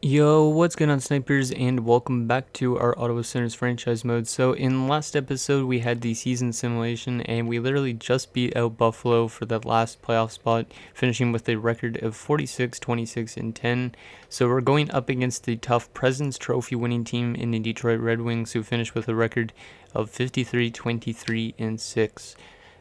Yo, what's going on, snipers, and welcome back to our Ottawa Senators franchise mode. So in last episode we had the season simulation, and we literally just beat out Buffalo for that last playoff spot, finishing with a record of 46, 26, and 10. So we're going up against the tough President's Trophy winning team in the Detroit Red Wings, who finished with a record of 53, 23, and 6.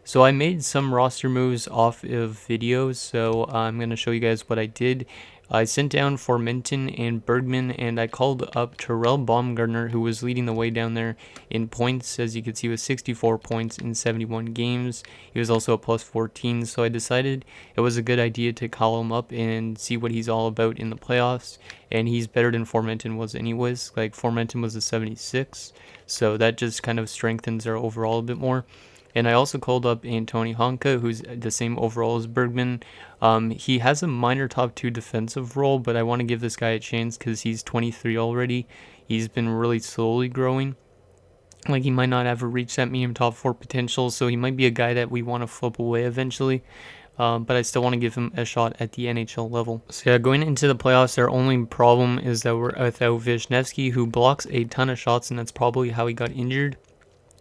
So I made some roster moves off of videos, so I'm going to show you guys what I did. I sent down Formenton and Bergman, and I called up Terrell Baumgartner, who was leading the way down there in points, as you can see, with 64 points in 71 games. He was also a plus 14, so I decided it was a good idea to call him up and see what he's all about in the playoffs, and he's better than Formenton was anyways. Like, Formenton was a 76, so that just kind of strengthens our overall a bit more. And I also called up Antoni Honka, who's the same overall as Bergman. He has a minor top 2 defensive role, but I want to give this guy a chance because he's 23 already. He's been really slowly growing. Like, he might not ever reach that medium top 4 potential, so he might be a guy that we want to flip away eventually. But I still want to give him a shot at the NHL level. So yeah, going into the playoffs, our only problem is that we're without Wisniewski, who blocks a ton of shots, and that's probably how he got injured.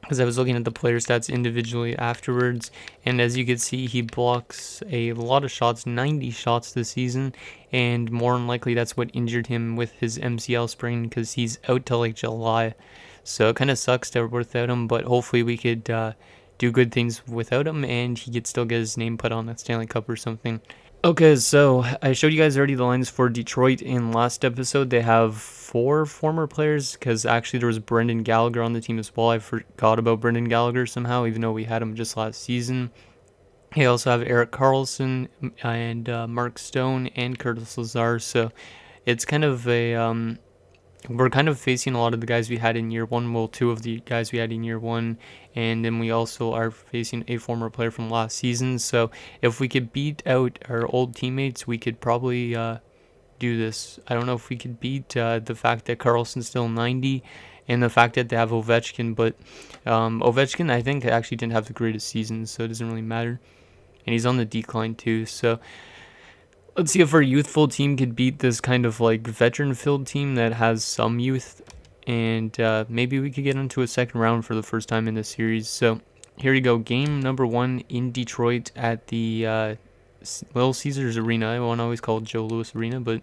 Because I was looking at the player stats individually afterwards, and as you can see, he blocks a lot of shots, 90 shots this season, and more than likely that's what injured him with his MCL sprain, because he's out till like July. So it kind of sucks that we're without him, but hopefully we could do good things without him, and he could still get his name put on that Stanley Cup or something. Okay, so I showed you guys already the lines for Detroit in last episode. They have 4 former players, because actually there was Brendan Gallagher on the team as well. I forgot about Brendan Gallagher somehow, even though we had him just last season. They also have Erik Karlsson and Mark Stone and Curtis Lazar, so it's kind of a we're kind of facing a lot of the guys we had in year one. Well, 2 of the guys we had in year one, and then we also are facing a former player from last season. So if we could beat out our old teammates, we could probably do this. I don't know if we could beat the fact that Carlson's still 90 and the fact that they have Ovechkin, but Ovechkin, I think, actually didn't have the greatest season, so it doesn't really matter. And he's on the decline too, so let's see if our youthful team could beat this kind of like veteran-filled team that has some youth, and maybe we could get into a second round for the first time in the series. So here you go, game number 1 in Detroit at the Little Caesars Arena. I won't always call it Joe Louis Arena, but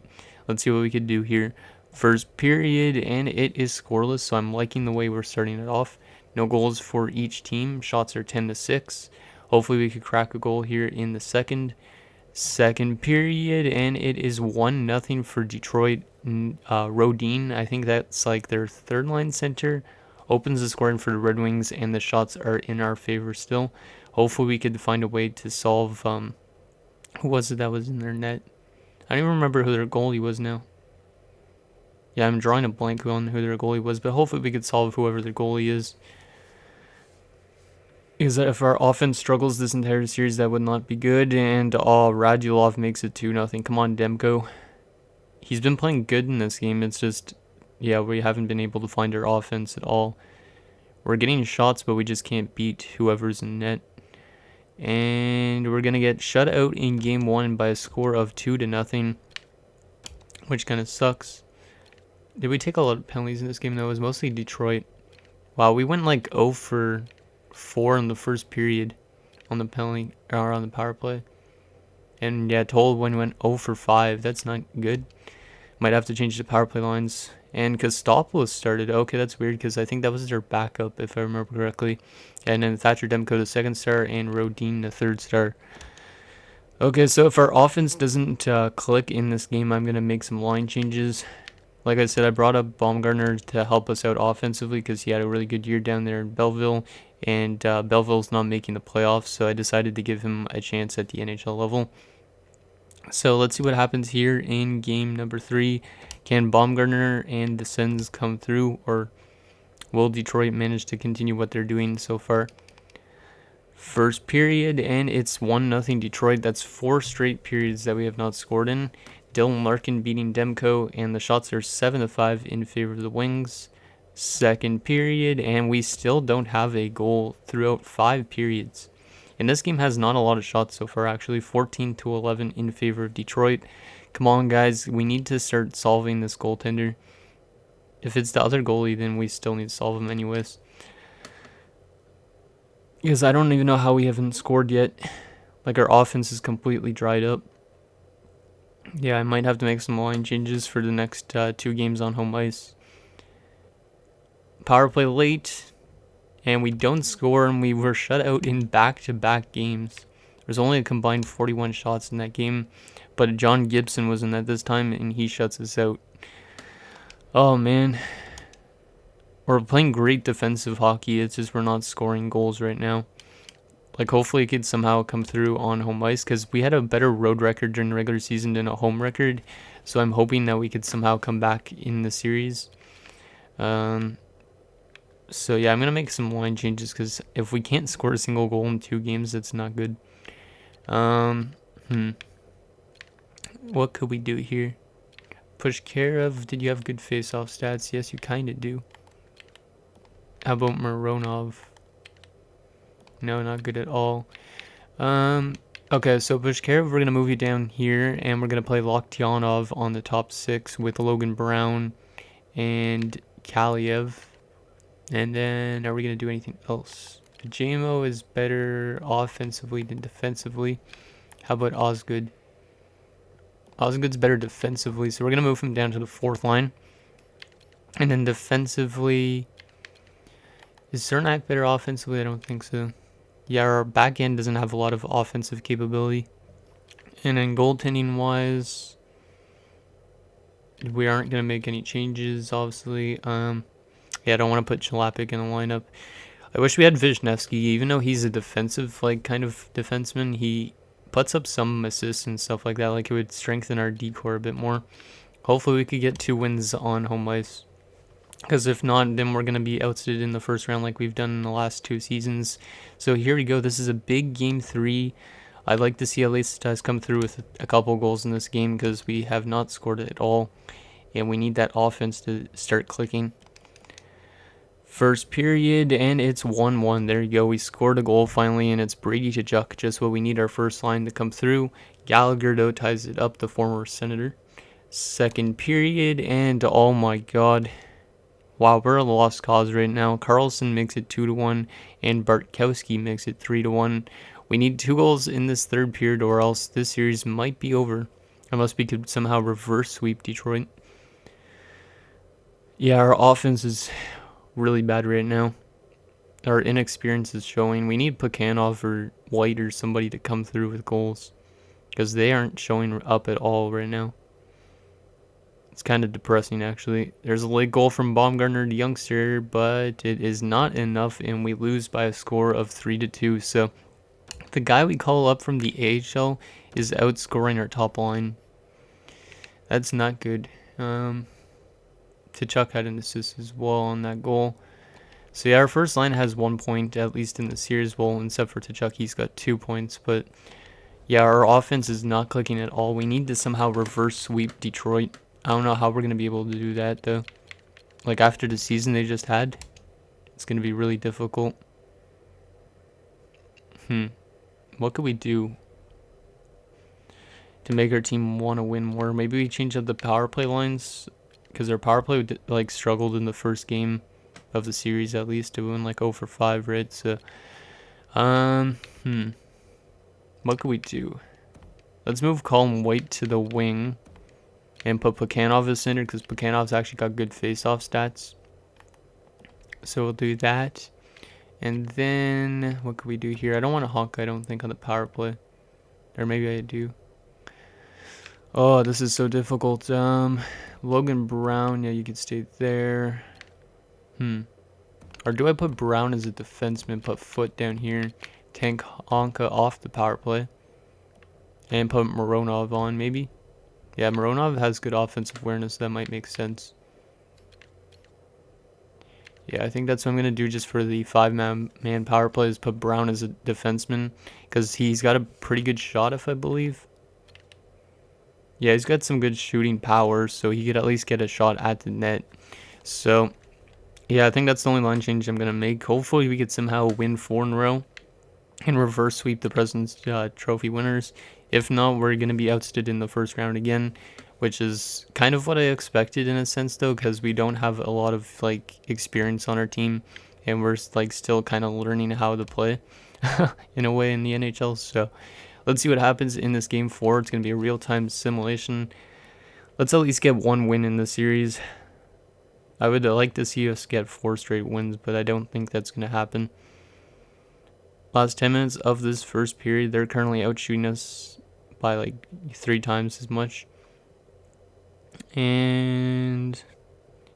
let's see what we could do here. First period, and it is scoreless, so I'm liking the way we're starting it off. No goals for each team. Shots are 10-6. Hopefully we could crack a goal here in the second period, and it is 1-0 for Detroit. Rodin, I think that's like their third line center, opens the scoring for the Red Wings, and the shots are in our favor still. Hopefully we could find a way to solve who was it that was in their net? I don't even remember who their goalie was now. Yeah, I'm drawing a blank on who their goalie was, but hopefully we could solve whoever their goalie is. Because if our offense struggles this entire series, that would not be good. And Radulov makes it 2-0. Come on, Demko. He's been playing good in this game. It's just, yeah, we haven't been able to find our offense at all. We're getting shots, but we just can't beat whoever's in net. And we're going to get shut out in game 1 by a score of 2-0, which kind of sucks. Did we take a lot of penalties in this game, though? It was mostly Detroit. Wow, we went like 0 for 4 in the first period on the penalty or on the power play. And yeah, Tolwyn went 0 for 5. That's not good. Might have to change the power play lines. And Kostopoulos started. Okay, that's weird because I think that was their backup, if I remember correctly. And then Thatcher Demko, the 2nd star, and Rodin, the 3rd star. Okay, so if our offense doesn't click in this game, I'm going to make some line changes. Like I said, I brought up Baumgartner to help us out offensively because he had a really good year down there in Belleville. And Belleville's not making the playoffs, so I decided to give him a chance at the NHL level. So let's see what happens here in game number 3. Can Baumgartner and the Sens come through, or will Detroit manage to continue what they're doing so far? First period, and it's 1-0 Detroit. That's 4 straight periods that we have not scored in. Dylan Larkin beating Demko, and the shots are 7-5 in favor of the Wings. Second period, and we still don't have a goal throughout 5 periods. And this game has not a lot of shots so far, actually. 14-11 in favor of Detroit. Come on, guys. We need to start solving this goaltender. If it's the other goalie, then we still need to solve him anyways. Because I don't even know how we haven't scored yet. Like, our offense is completely dried up. Yeah, I might have to make some line changes for the next 2 games on home ice. Power play late, and we don't score, and we were shut out in back-to-back games. There's only a combined 41 shots in that game, but John Gibson was in that this time, and he shuts us out. Oh, man. We're playing great defensive hockey, it's just we're not scoring goals right now. Like, hopefully it could somehow come through on home ice, because we had a better road record during the regular season than a home record, so I'm hoping that we could somehow come back in the series. So yeah, I'm going to make some line changes, because if we can't score a single goal in 2 games, that's not good. What could we do here? Push care of. Did you have good face-off stats? Yes, you kind of do. How about Mironov? No, not good at all. Okay, so Pushkarev, we're going to move you down here, and we're going to play Loktionov on the top 6 with Logan Brown and Kaliev. And then, are we going to do anything else? JMO is better offensively than defensively. How about Osgood? Osgood's better defensively, so we're going to move him down to the 4th line. And then defensively, is Cernak better offensively? I don't think so. Yeah, our back end doesn't have a lot of offensive capability. And then goaltending wise, we aren't going to make any changes, obviously. Yeah, I don't want to put Chalapik in the lineup. I wish we had Wisniewski, even though he's a defensive, like, kind of defenseman. He puts up some assists and stuff like that. Like, it would strengthen our D-core a bit more. Hopefully we could get 2 wins on home ice. Because if not, then we're going to be ousted in the first round like we've done in the last 2 seasons. So here we go. This is a big game 3. I'd like to see at least us come through with a couple goals in this game, because we have not scored at all. And we need that offense to start clicking. First period, and it's 1-1. There you go. We scored a goal finally, and it's Brady Tkachuk, just what we need our first line to come through. Gallagher, though, ties it up, the former Senator. Second period, and oh my god. Wow, we're a lost cause right now. Carlson makes it 2-1, and Bartkowski makes it 3-1. We need 2 goals in this third period, or else this series might be over. Unless we could somehow reverse sweep Detroit. Yeah, our offense is really bad right now. Our inexperience is showing. We need Plekhanov or White or somebody to come through with goals, because they aren't showing up at all right now. It's kind of depressing, actually. There's a late goal from Baumgartner, the youngster, but it is not enough, and we lose by a score of 3-2. So the guy we call up from the AHL is outscoring our top line. That's not good. Tkachuk had an assist as well on that goal. So yeah, our first line has 1 point, at least in the series. Well, except for Tkachuk, he's got 2 points. But yeah, our offense is not clicking at all. We need to somehow reverse sweep Detroit. I don't know how we're going to be able to do that, though. Like, after the season they just had, it's going to be really difficult. What could we do to make our team want to win more? Maybe we change up the power play lines, because our power play, like, struggled in the first game of the series, at least. It went, like, 0 for 5, right? So, what could we do? Let's move Colin White to the wing. And put Plekhanov as center, because Plekhanov's actually got good face-off stats. So we'll do that. And then, what could we do here? I don't want a Hawk, I don't think, on the power play. Or maybe I do. Oh, this is so difficult. Logan Brown, yeah, you could stay there. Or do I put Brown as a defenseman, put Foot down here, tank Honka off the power play, and put Mironov on, maybe? Yeah, Mironov has good offensive awareness. That might make sense. Yeah, I think that's what I'm going to do just for the 5-man power play, is put Brown as a defenseman, because he's got a pretty good shot, if I believe. Yeah, he's got some good shooting power, so he could at least get a shot at the net. So, yeah, I think that's the only line change I'm going to make. Hopefully we could somehow win 4 in a row and reverse sweep the President's Trophy winners. If not, we're going to be ousted in the first round again, which is kind of what I expected in a sense, though, because we don't have a lot of like experience on our team, and we're like still kind of learning how to play in a way in the NHL. So let's see what happens in this game 4. It's going to be a real-time simulation. Let's at least get 1 win in the series. I would like to see us get 4 straight wins, but I don't think that's going to happen. Last 10 minutes of this first period, they're currently outshooting us by like 3 times as much. And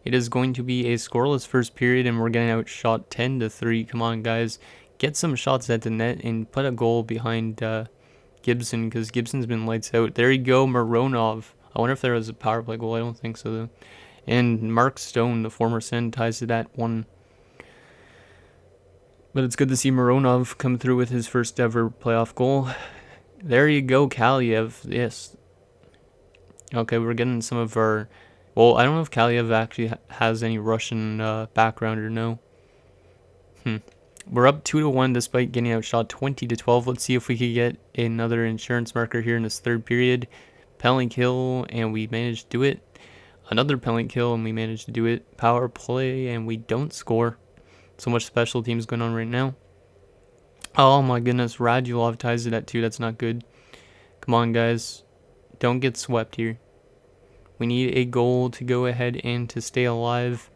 it is going to be a scoreless first period, and we're getting outshot 10-3. Come on, guys. Get some shots at the net and put a goal behind Gibson, because Gibson's been lights out. There you go, Mironov. I wonder if there was a power play goal. I don't think so, though. And Mark Stone, the former Sen, ties to that one. But it's good to see Mironov come through with his first ever playoff goal. There you go, Kaliev. Yes. Okay, we're getting some of our... Well, I don't know if Kaliev actually has any Russian background or no. We're up 2-1 despite getting outshot 20-12. Let's see if we could get another insurance marker here in this third period. Penalty kill, and we managed to do it. Another penalty kill, and we managed to do it. Power play, and we don't score. So much special teams going on right now. Oh my goodness, Radulov ties it at 2. That's not good. Come on, guys. Don't get swept here. We need a goal to go ahead and to stay alive.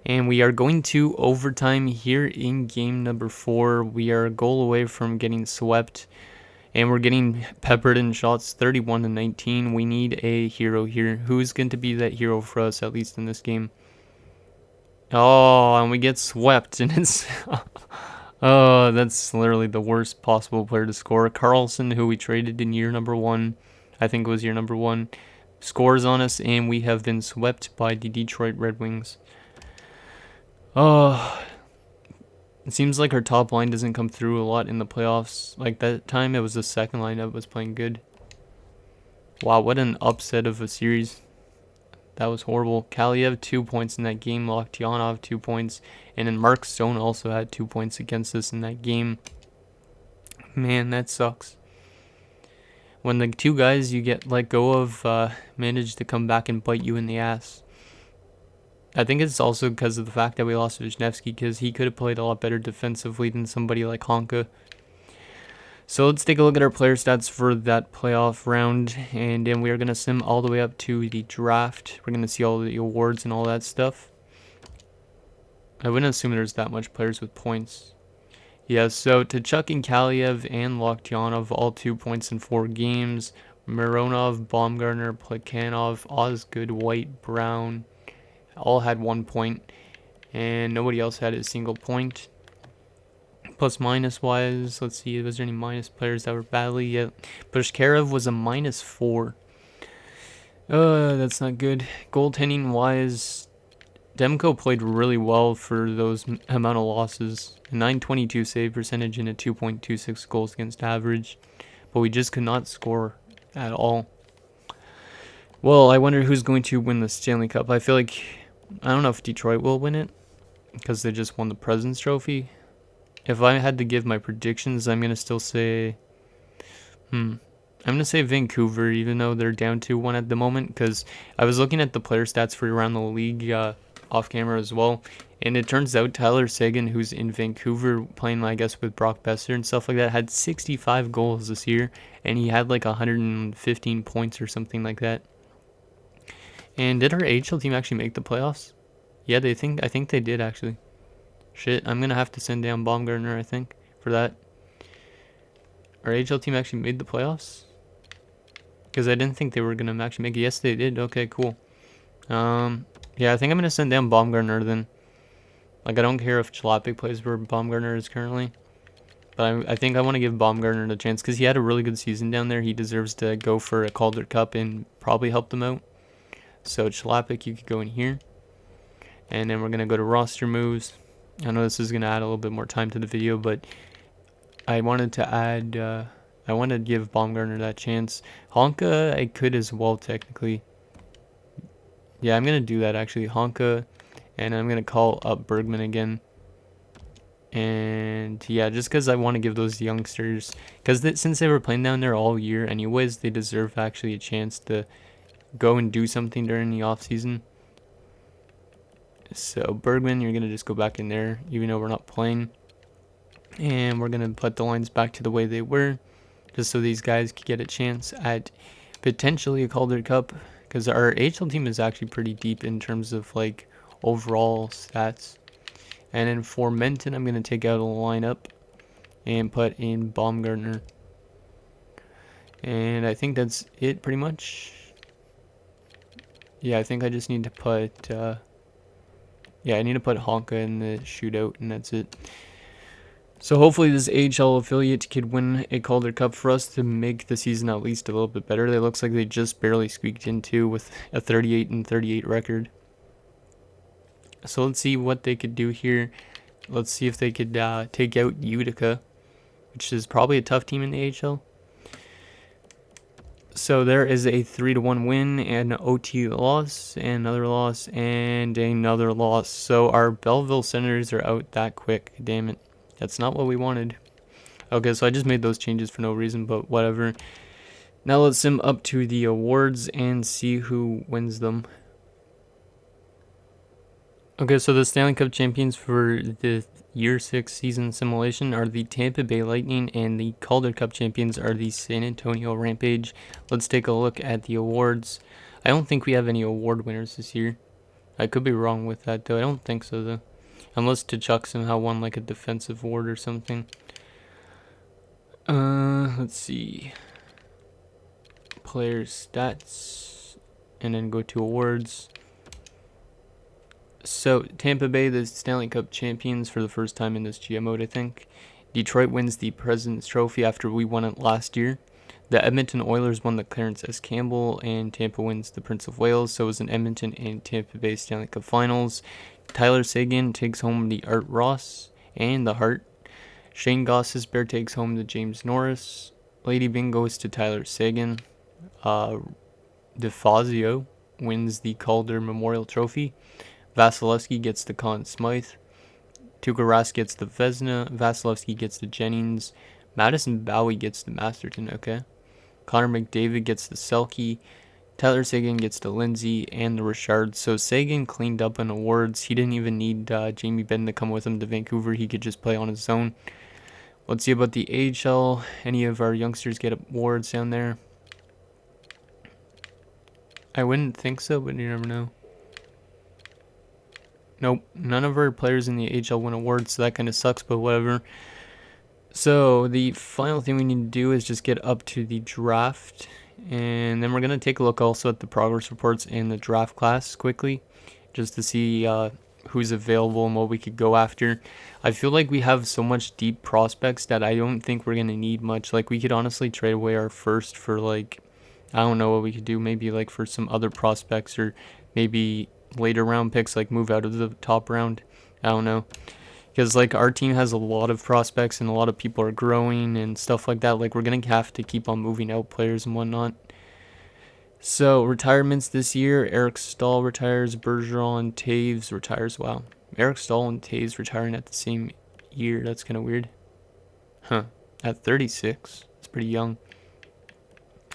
And we are going to overtime here in game number 4. We are a goal away from getting swept. And we're getting peppered in shots 31-19. We need a hero here. Who's going to be that hero for us, at least in this game? Oh, and we get swept. And it's... oh, that's literally the worst possible player to score. Carlson, who we traded in year number 1. I think it was year number 1. Scores on us, and we have been swept by the Detroit Red Wings. Oh... It seems like our top line doesn't come through a lot in the playoffs. Like that time, it was the second line that was playing good. Wow, what an upset of a series. That was horrible. Kaliev, 2 points in that game. Loktionov, 2 points. And then Mark Stone also had 2 points against us in that game. Man, that sucks. When the 2 guys you get let go of manage to come back and bite you in the ass. I think it's also because of the fact that we lost Wisniewski, because he could have played a lot better defensively than somebody like Honka. So let's take a look at our player stats for that playoff round, and then we are going to sim all the way up to the draft. We're going to see all the awards and all that stuff. I wouldn't assume there's that much players with points. Yeah, so Tkachuk and Kaliev and Loktionov, all 2 points in 4 games. Mironov, Baumgartner, Plekhanov, Osgood, White, Brown... all had 1 point, and nobody else had a single point. Plus minus wise, let's see, was there any minus players that were badly? Yeah, Pushkarev was a -4. That's not good. Goaltending wise, Demko played really well for those amount of losses. A 922 save percentage and a 2.26 goals against average, but we just could not score at all. Well, I wonder who's going to win the Stanley Cup. I feel like, I don't know if Detroit will win it, because they just won the President's Trophy. If I had to give my predictions, I'm going to still say, I'm going to say Vancouver, even though they're down 2-1 at the moment, because I was looking at the player stats for around the league off camera as well, and it turns out Tyler Seguin, who's in Vancouver playing, I guess, with Brock Besser and stuff like that, had 65 goals this year, and he had like 115 points or something like that. And did our AHL team actually make the playoffs? Yeah, I think they did, actually. Shit, I'm going to have to send down Baumgartner, I think, for that. Our AHL team actually made the playoffs? Because I didn't think they were going to actually make it. Yes, they did. Okay, cool. Yeah, I think I'm going to send down Baumgartner then. Like, I don't care if Chalapik plays where Baumgartner is currently. But I think I want to give Baumgartner the chance, because he had a really good season down there. He deserves to go for a Calder Cup and probably help them out. So Chalapik, you could go in here. And then we're going to go to roster moves. I know this is going to add a little bit more time to the video, but I wanted to add, I want to give Baumgartner that chance. Honka, I could as well, technically. Yeah, I'm going to do that, actually. Honka, and I'm going to call up Bergman again. And yeah, just because I want to give those youngsters, because since they were playing down there all year anyways, they deserve actually a chance to go and do something during the off season. So Bergman, you're gonna just go back in there, even though we're not playing, and we're gonna put the lines back to the way they were, just so these guys could get a chance at potentially a Calder Cup, because our AHL team is actually pretty deep in terms of like overall stats. And then for Menton, I'm going to take out a lineup and put in Baumgartner. And I think that's it pretty much. Yeah, I think I just need to put, I need to put Honka in the shootout, and that's it. So hopefully this AHL affiliate could win a Calder Cup for us to make the season at least a little bit better. It looks like they just barely squeaked into with a 38-38 record. So let's see what they could do here. Let's see if they could take out Utica, which is probably a tough team in the AHL. So there is a 3-1 win and an OT loss, and another loss, and another loss. So our Belleville Senators are out that quick. Damn it. That's not what we wanted. Okay, so I just made those changes for no reason, but whatever. Now let's sim up to the awards and see who wins them. Okay, so the Stanley Cup champions for the Year 6 season simulation are the Tampa Bay Lightning, and the Calder Cup champions are the San Antonio Rampage. Let's take a look at the awards. I don't think we have any award winners this year. I could be wrong with that, though. I don't think so, though. Unless Tkachuk somehow won like a defensive award or something. Let's see. Players' stats. And then go to awards. So, Tampa Bay, the Stanley Cup champions for the first time in this GM mode, I think. Detroit wins the President's Trophy after we won it last year. The Edmonton Oilers won the Clarence S. Campbell, and Tampa wins the Prince of Wales. So it was an Edmonton and Tampa Bay Stanley Cup Finals. Tyler Seguin takes home the Art Ross and the Hart. Shane Gostisbehere takes home the James Norris. Lady Byng goes to Tyler Seguin. DeFazio wins the Calder Memorial Trophy. Vasilevsky gets the Conn Smythe. Tuukka Rask gets the Vezina. Vasilevsky gets the Jennings. Madison Bowie gets the Masterton, okay. Connor McDavid gets the Selke. Tyler Seguin gets the Lindsay and the Richard. So Seguin cleaned up on awards. He didn't even need Jamie Benn to come with him to Vancouver. He could just play on his own. Let's see about the AHL. Any of our youngsters get awards down there? I wouldn't think so, but you never know. Nope, none of our players in the AHL win awards, so that kind of sucks, but whatever. So the final thing we need to do is just get up to the draft, and then we're going to take a look also at the progress reports in the draft class quickly, just to see who's available and what we could go after. I feel like we have so much deep prospects that I don't think we're going to need much. Like, we could honestly trade away our first for, like, I don't know what we could do, maybe like for some other prospects, or maybe later round picks, like move out of the top round. I don't know, because like our team has a lot of prospects and a lot of people are growing and stuff like that. Like, we're gonna have to keep on moving out players and whatnot. So retirements this year: Eric Stahl retires, Bergeron, Taves retires. Wow, Eric Stahl and Taves retiring at the same year. That's kind of weird, huh? At 36, it's pretty young.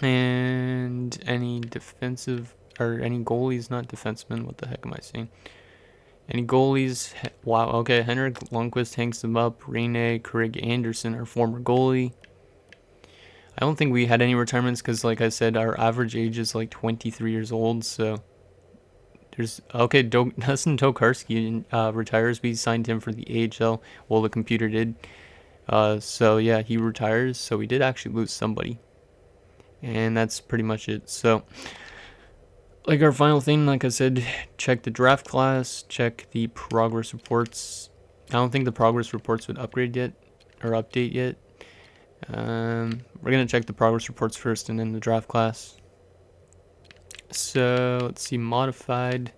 And any defensive or any goalies, not defensemen, what the heck am I saying? Any goalies? Wow, okay. Henrik Lundqvist hangs them up. Rene, Craig Anderson, our former goalie. I don't think we had any retirements because, like I said, our average age is like 23 years old. So there's okay. Dustin Tokarski retires. We signed him for the AHL. Well, the computer did. So yeah, he retires. So we did actually lose somebody. And that's pretty much it. So, like, our final thing, like I said, check the draft class, check the progress reports. I don't think the progress reports would upgrade yet, or update yet. We're going to check the progress reports first and then the draft class. So, let's see, modified.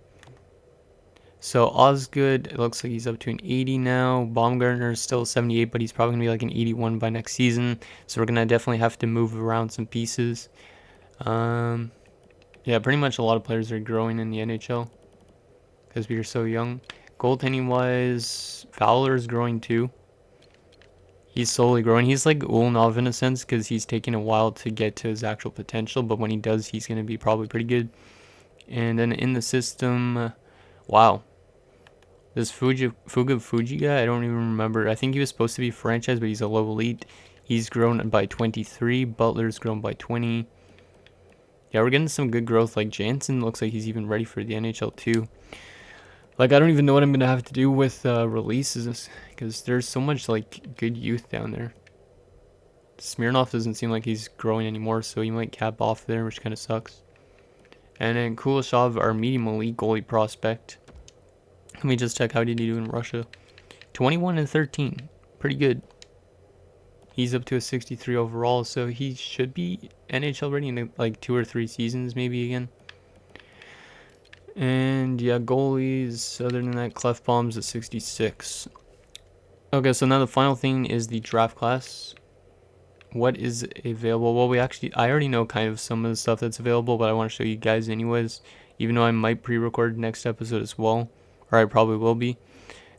So, Osgood, it looks like he's up to an 80 now. Baumgartner is still 78, but he's probably going to be like an 81 by next season. So, we're going to definitely have to move around some pieces. Yeah, pretty much a lot of players are growing in the NHL because we are so young. Goaltending-wise, Fowler is growing too. He's slowly growing. He's like Ulnov in a sense because he's taking a while to get to his actual potential, but when he does, he's going to be probably pretty good. And then in the system, wow. This Fuji guy, I don't even remember. I think he was supposed to be franchise, but he's a low elite. He's grown by 23. Butler's grown by 20. Yeah, we're getting some good growth. Like Jansen looks like he's even ready for the NHL too. Like I don't even know what I'm gonna have to do with releases because there's so much like good youth down there. Smirnov doesn't seem like he's growing anymore, so he might cap off there, which kind of sucks. And then Kuleshov, our medium elite goalie prospect. Let me just check how did he do in Russia. 21 and 13, pretty good. He's up to a 63 overall, so he should be NHL ready in like 2 or 3 seasons maybe again. And yeah, goalies, other than that, Clefbaum's at 66. Okay, so now the final thing is the draft class. What is available? Well, I already know kind of some of the stuff that's available, but I want to show you guys anyways, even though I might pre-record next episode as well, or I probably will be.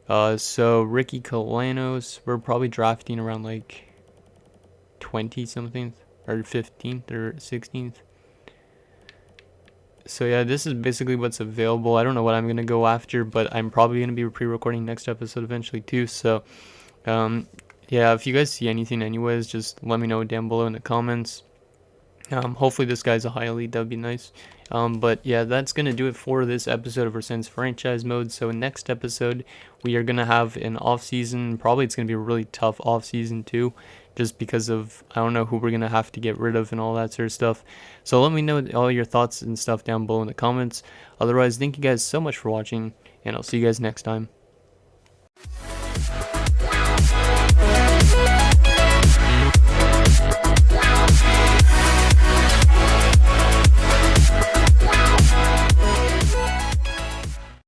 So Ricky Kalanos, we're probably drafting around like 20 something, or 15th or 16th. So yeah, this is basically what's available. I don't know what I'm gonna go after, but I'm probably gonna be pre-recording next episode eventually too. So yeah, if you guys see anything anyways, just let me know down below in the comments. Hopefully this guy's a high elite, that would be nice. But yeah, that's going to do it for this episode of Arsens Franchise Mode. So next episode, we are going to have an off-season. Probably it's going to be a really tough off-season too, just because of, I don't know who we're going to have to get rid of and all that sort of stuff. So let me know all your thoughts and stuff down below in the comments. Otherwise, thank you guys so much for watching, and I'll see you guys next time.